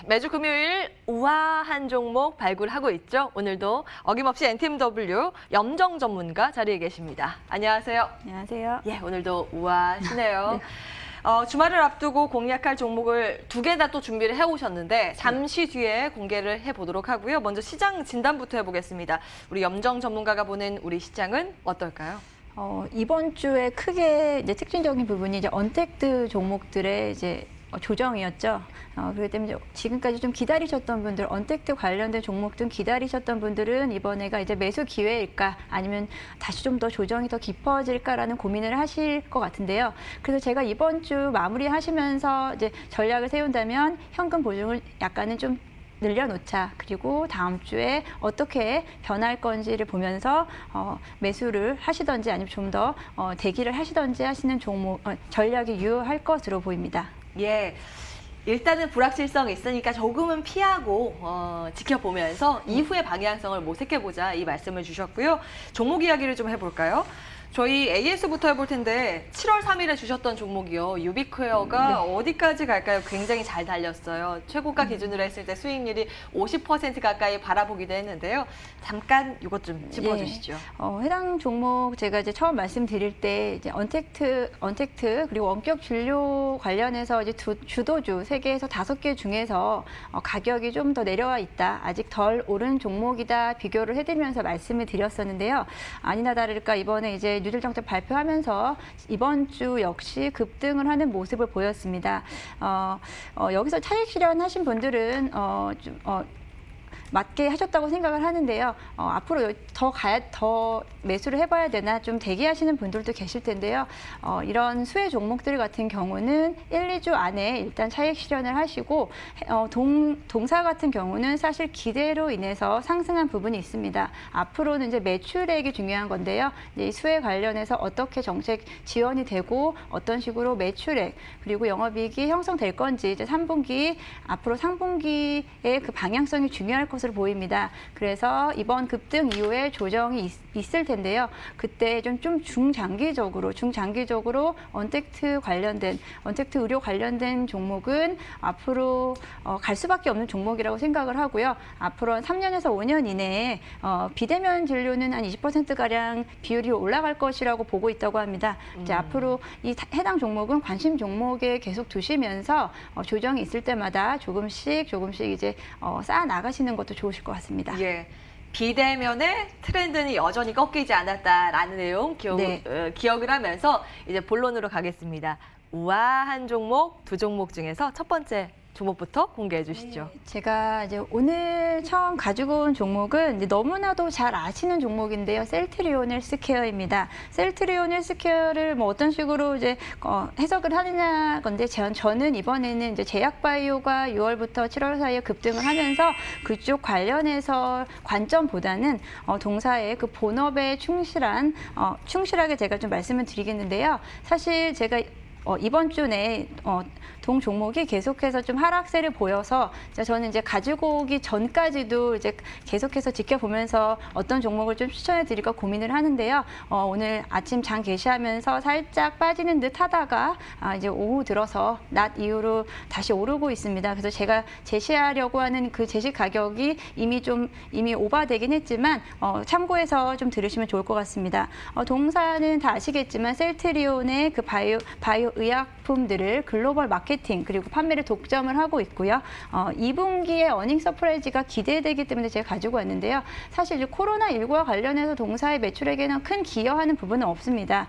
매주 금요일 우아한 종목 발굴하고 있죠. 오늘도 어김없이 NTMW 염정 전문가 자리에 계십니다. 안녕하세요. 안녕하세요. 예, 오늘도 우아하시네요. 네. 주말을 앞두고 공략할 종목을 두 개 다 또 준비를 해오셨는데 잠시 뒤에 공개를 해보도록 하고요. 먼저 시장 진단부터 해보겠습니다. 우리 염정 전문가가 보는 우리 시장은 어떨까요? 이번 주에 크게 이제 특징적인 부분이 이제 언택트 종목들의 이제 조정이었죠. 그렇기 때문에 지금까지 좀 기다리셨던 분들, 언택트 관련된 종목 등 기다리셨던 분들은 이번에가 이제 매수 기회일까 아니면 다시 좀 더 조정이 더 깊어질까라는 고민을 하실 것 같은데요. 그래서 제가 이번 주 마무리하시면서 이제 전략을 세운다면 현금 보증을 약간은 좀 늘려놓자. 그리고 다음 주에 어떻게 변할 건지를 보면서 매수를 하시던지 아니면 좀 더 대기를 하시던지 하시는 종목 전략이 유효할 것으로 보입니다. 예. 일단은 불확실성이 있으니까 조금은 피하고 지켜보면서 이후의 방향성을 모색해보자 이 말씀을 주셨고요. 종목 이야기를 좀 해볼까요? 저희 AS부터 해볼 텐데 7월 3일에 주셨던 종목이요. 유비퀘어가 네. 어디까지 갈까요? 굉장히 잘 달렸어요. 최고가 기준으로 했을 때 수익률이 50% 가까이 바라보기도 했는데요. 잠깐 이것 좀 짚어주시죠. 해당 종목 제가 이제 처음 말씀드릴 때 이제 언택트 그리고 원격 진료 관련해서 이제 주도주 3개에서 5개 중에서 가격이 좀 더 내려와 있다. 아직 덜 오른 종목이다. 비교를 해드리면서 말씀을 드렸었는데요. 아니나 다를까 이번에 이제 뉴딜 정책 발표하면서 이번 주 역시 급등을 하는 모습을 보였습니다. 여기서 차익 실현하신 분들은 맞게 하셨다고 생각을 하는데요. 앞으로 더 매수를 해봐야 되나 좀 대기하시는 분들도 계실 텐데요. 이런 수혜 종목들 같은 경우는 1, 2주 안에 일단 차익 실현을 하시고 동사 같은 경우는 사실 기대로 인해서 상승한 부분이 있습니다. 앞으로는 이제 매출액이 중요한 건데요. 이제 수혜 관련해서 어떻게 정책 지원이 되고 어떤 식으로 매출액 그리고 영업이익이 형성될 건지 이제 3분기 앞으로 상분기의 그 방향성이 중요할 것으로 보입니다. 그래서 이번 급등 이후에 조정이 있을 텐데요. 그때 좀 중장기적으로 언택트 의료 관련된 종목은 앞으로 갈 수밖에 없는 종목이라고 생각을 하고요. 앞으로 한 3년에서 5년 이내에 비대면 진료는 한 20%가량 비율이 올라갈 것이라고 보고 있다고 합니다. 이제 앞으로 이 해당 종목은 관심 종목에 계속 두시면서 조정이 있을 때마다 조금씩 이제 쌓아 나가시는 것도 좋으실 것 같습니다. 예. 비대면의 트렌드는 여전히 꺾이지 않았다라는 내용 기억을 하면서 이제 본론으로 가겠습니다. 우아한 종목 두 종목 중에서 첫 번째 종목부터 공개해 주시죠. 제가 이제 오늘 처음 가지고 온 종목은 이제 너무나도 잘 아시는 종목인데요. 셀트리온 헬스케어입니다. 셀트리온 헬스케어를 뭐 어떤 식으로 이제 해석을 하느냐 건데 저는 이번에는 이제 제약바이오가 6월부터 7월 사이에 급등을 하면서 그쪽 관련해서 관점보다는 동사의 그 본업에 충실하게 제가 좀 말씀을 드리겠는데요. 사실 제가 이번 주 내에 동 종목이 계속해서 좀 하락세를 보여서 저는 이제 가지고 오기 전까지도 이제 계속해서 지켜보면서 어떤 종목을 좀 추천해 드릴까 고민을 하는데요. 오늘 아침 장 게시하면서 살짝 빠지는 듯 하다가 이제 오후 들어서 낮 이후로 다시 오르고 있습니다. 그래서 제가 제시하려고 하는 그 제시 가격이 이미 오버되긴 했지만 참고해서 좀 들으시면 좋을 것 같습니다. 동사는 다 아시겠지만 셀트리온의 그 바이오 의약품들을 글로벌 마케팅 그리고 판매를 독점을 하고 있고요. 2분기에 어닝 서프라이즈가 기대되기 때문에 제가 가지고 왔는데요. 사실 코로나19와 관련해서 동사의 매출액에는 큰 기여하는 부분은 없습니다.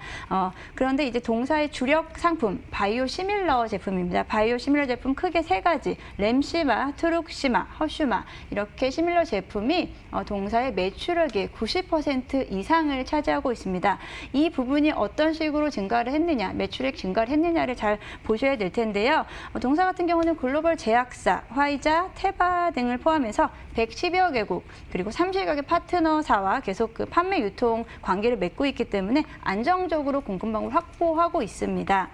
그런데 이제 동사의 주력 상품 바이오 시밀러 제품입니다. 바이오 시밀러 제품 크게 3가지 램시마, 트룩시마, 허슈마 이렇게 시밀러 제품이 동사의 매출액의 90% 이상을 차지하고 있습니다. 이 부분이 어떤 식으로 증가를 했느냐, 매출액 증가를 했느냐를 잘 보셔야 될 텐데요. 동사 같은 경우는 글로벌 제약사, 화이자, 테바 등을 포함해서 110여 개국 그리고 30여 개 파트너사와 계속 그 판매 유통 관계를 맺고 있기 때문에 안정적으로 공급망을 확보하고 있습니다.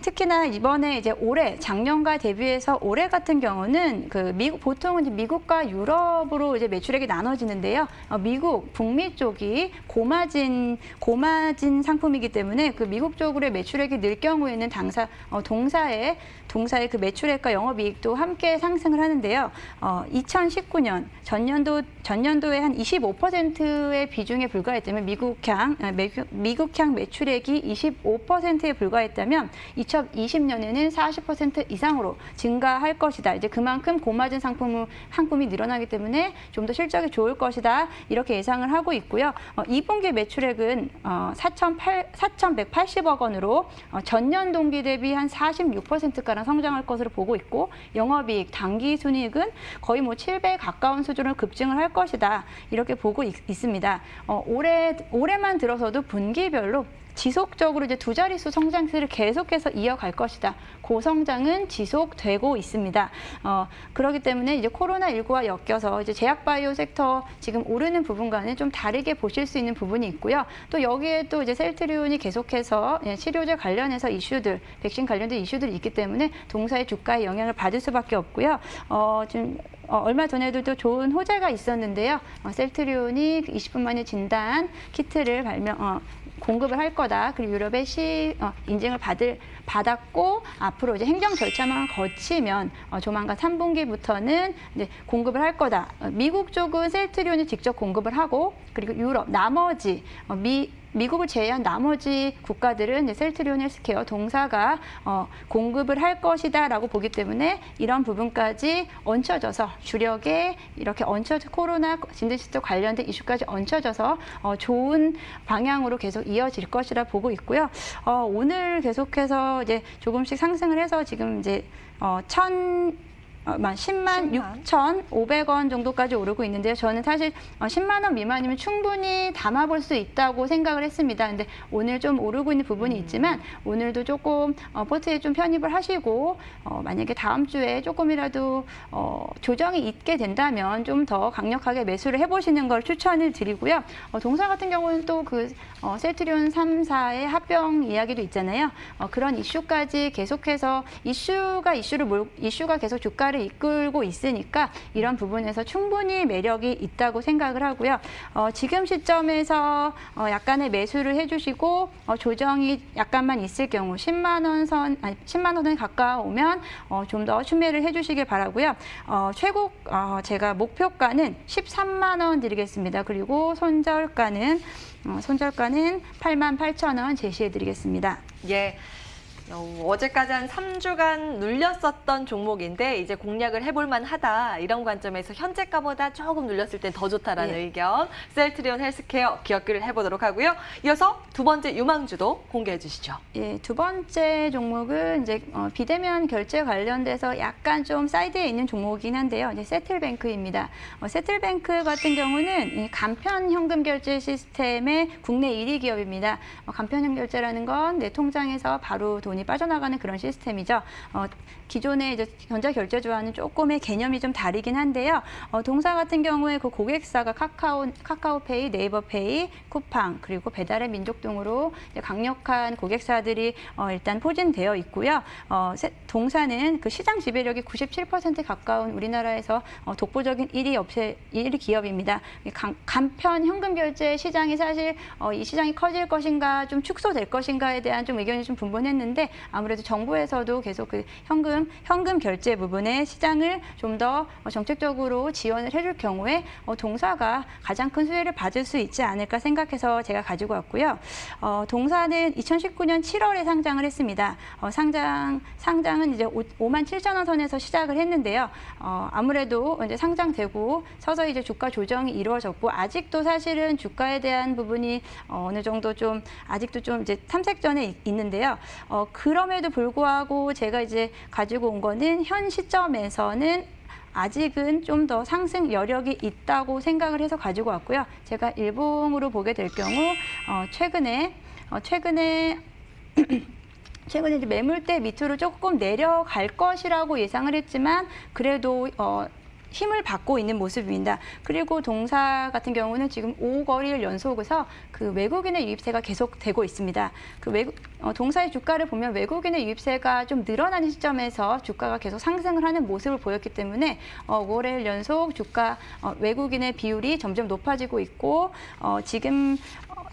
특히나 이번에 이제 올해 작년과 대비해서 올해 같은 경우는 그 보통은 이제 미국과 유럽으로 이제 매출액이 나눠지는데요. 미국 북미 쪽이 고마진 상품이기 때문에 그 미국 쪽으로의 매출액이 늘 경우에는 동사의 그 매출액과 영업이익도 함께 상승을 하는데요. 2019년 전년도에 한 25%의 비중에 불과했다면 미국향 매출액이 25%에 불과했다면 2020년에는 40% 이상으로 증가할 것이다. 이제 그만큼 고마진 상품이 늘어나기 때문에 좀 더 실적이 좋을 것이다. 이렇게 예상을 하고 있고요. 2분기 매출액은 4,180억 원으로 전년 동기 대비 한 46%가량 성장할 것으로 보고 있고 영업이익, 당기순이익은 거의 뭐 7배 가까운 수준으로 급증을 할 것이다. 이렇게 보고 있습니다. 올해만 들어서도 분기별로 지속적으로 이제 두 자릿수 성장세를 계속해서 이어갈 것이다. 고성장은 지속되고 있습니다. 그렇기 때문에 이제 코로나19와 엮여서 이제 제약바이오 섹터 지금 오르는 부분과는 좀 다르게 보실 수 있는 부분이 있고요. 또 여기에 또 이제 셀트리온이 계속해서 치료제 관련해서 이슈들, 백신 관련된 이슈들이 있기 때문에 동사의 주가에 영향을 받을 수밖에 없고요. 지금 얼마 전에도 또 좋은 호재가 있었는데요. 셀트리온이 20분 만에 진단 키트를 공급을 할 거다. 그리고 유럽의 인증을 받았고 앞으로 이제 행정 절차만 거치면 조만간 3분기부터는 이제 공급을 할 거다. 미국 쪽은 셀트리온이 직접 공급을 하고 그리고 유럽 나머지 미국을 제외한 나머지 국가들은 이제 셀트리온 헬스케어 동사가 공급을 할 것이다라고 보기 때문에 이런 부분까지 얹혀져서 주력에 이렇게 코로나 진단시스템 관련된 이슈까지 얹혀져서 좋은 방향으로 계속 이어질 것이라 보고 있고요. 오늘 계속해서 이제 조금씩 상승을 해서 지금 이제 10만 6,500원 정도까지 오르고 있는데요. 저는 사실 10만 원 미만이면 충분히 담아볼 수 있다고 생각을 했습니다. 근데 오늘 좀 오르고 있는 부분이 있지만 오늘도 조금 포트에 좀 편입을 하시고 만약에 다음 주에 조금이라도 조정이 있게 된다면 좀 더 강력하게 매수를 해보시는 걸 추천을 드리고요. 동사 같은 경우는 또 그 셀트리온 3사의 합병 이야기도 있잖아요. 그런 이슈까지 계속해서 이슈가 계속 주가를 이끌고 있으니까 이런 부분에서 충분히 매력이 있다고 생각을 하고요. 지금 시점에서 약간의 매수를 해주시고 조정이 약간만 있을 경우 10만 원에 가까우면 좀 더 추매를 해주시길 바라고요. 제가 목표가는 13만 원 드리겠습니다. 그리고 손절가는 88,000원 제시해드리겠습니다. 예. 어제까지 한 3주간 눌렸었던 종목인데 이제 공략을 해볼 만하다. 이런 관점에서 현재가보다 조금 눌렸을 땐 더 좋다라는 의견. 셀트리온 헬스케어 기억을 해보도록 하고요. 이어서 두 번째 유망주도 공개해 주시죠. 예, 두 번째 종목은 이제 비대면 결제 관련돼서 약간 좀 사이드에 있는 종목이긴 한데요. 이제 세틀뱅크입니다. 세틀뱅크 같은 경우는 이 간편 현금 결제 시스템의 국내 1위 기업입니다. 간편 현금 결제라는 건 내 통장에서 바로 돈이 빠져나가는 그런 시스템이죠. 기존의 이제 전자결제주와는 조금의 개념이 좀 다르긴 한데요. 동사 같은 경우에 그 고객사가 카카오페이, 네이버페이, 쿠팡 그리고 배달의 민족 등으로 강력한 고객사들이 일단 포진되어 있고요. 동사는 그 시장 지배력이 97% 가까운 우리나라에서 독보적인 1위 기업입니다. 간편 현금 결제 시장이 사실 이 시장이 커질 것인가 좀 축소될 것인가에 대한 좀 의견이 좀 분분했는데 아무래도 정부에서도 계속 그 현금 결제 부분의 시장을 좀 더 정책적으로 지원을 해줄 경우에 동사가 가장 큰 수혜를 받을 수 있지 않을까 생각해서 제가 가지고 왔고요. 동사는 2019년 7월에 상장을 했습니다. 상장은 이제 57,000원 선에서 시작을 했는데요. 아무래도 이제 상장되고 서서히 이제 주가 조정이 이루어졌고 아직도 사실은 주가에 대한 부분이 어느 정도 좀 아직도 좀 이제 탐색전에 있는데요. 그럼에도 불구하고 제가 이제 가지고 온 거는 현 시점에서는 아직은 좀 더 상승 여력이 있다고 생각을 해서 가지고 왔고요. 제가 일봉으로 보게 될 경우 최근에 이제 매물대 밑으로 조금 내려갈 것이라고 예상을 했지만 그래도 힘을 받고 있는 모습입니다. 그리고 동사 같은 경우는 지금 5거리를 연속해서 그 외국인의 유입세가 계속되고 있습니다. 그 동사의 주가를 보면 외국인의 유입세가 좀 늘어나는 시점에서 주가가 계속 상승을 하는 모습을 보였기 때문에 5거래일 연속 주가 외국인의 비율이 점점 높아지고 있고 지금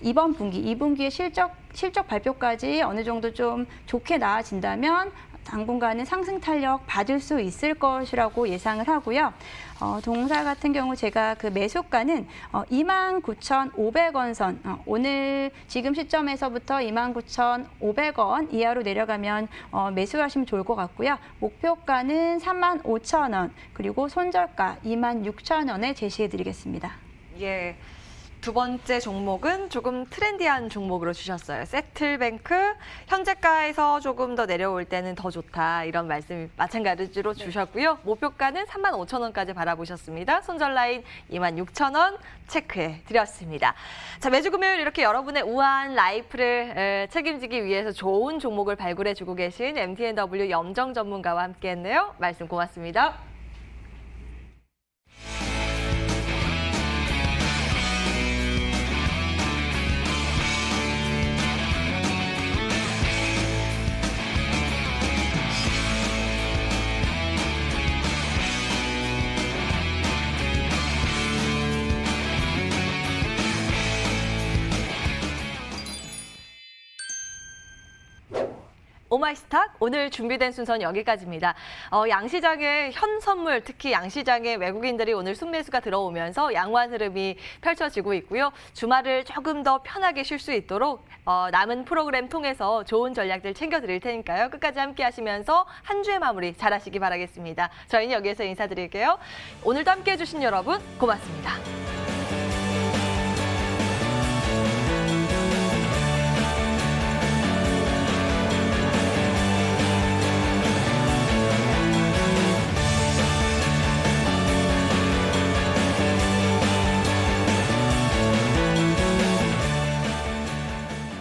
이번 분기, 2분기의 실적 발표까지 어느 정도 좀 좋게 나아진다면 당분간은 상승 탄력 받을 수 있을 것이라고 예상을 하고요. 동사 같은 경우 제가 그 매수가는 29,500원 선, 오늘 지금 시점에서부터 29,500원 이하로 내려가면 매수하시면 좋을 것 같고요. 목표가는 35,000원, 그리고 손절가 26,000원에 제시해드리겠습니다. 예. 두 번째 종목은 조금 트렌디한 종목으로 주셨어요. 세틀뱅크, 현재가에서 조금 더 내려올 때는 더 좋다. 이런 말씀 마찬가지로 주셨고요. 목표가는 35,000원까지 바라보셨습니다. 손절 라인 26,000원 체크해 드렸습니다. 자, 매주 금요일 이렇게 여러분의 우아한 라이프를 책임지기 위해서 좋은 종목을 발굴해주고 계신 MTNW 염정 전문가와 함께했네요. 말씀 고맙습니다. 오마이스탁 오늘 준비된 순서는 여기까지입니다. 양시장의 현선물, 특히 양시장의 외국인들이 오늘 순매수가 들어오면서 양호한 흐름이 펼쳐지고 있고요. 주말을 조금 더 편하게 쉴 수 있도록 남은 프로그램 통해서 좋은 전략들 챙겨드릴 테니까요. 끝까지 함께 하시면서 한 주의 마무리 잘하시기 바라겠습니다. 저희는 여기에서 인사드릴게요. 오늘도 함께 해주신 여러분 고맙습니다.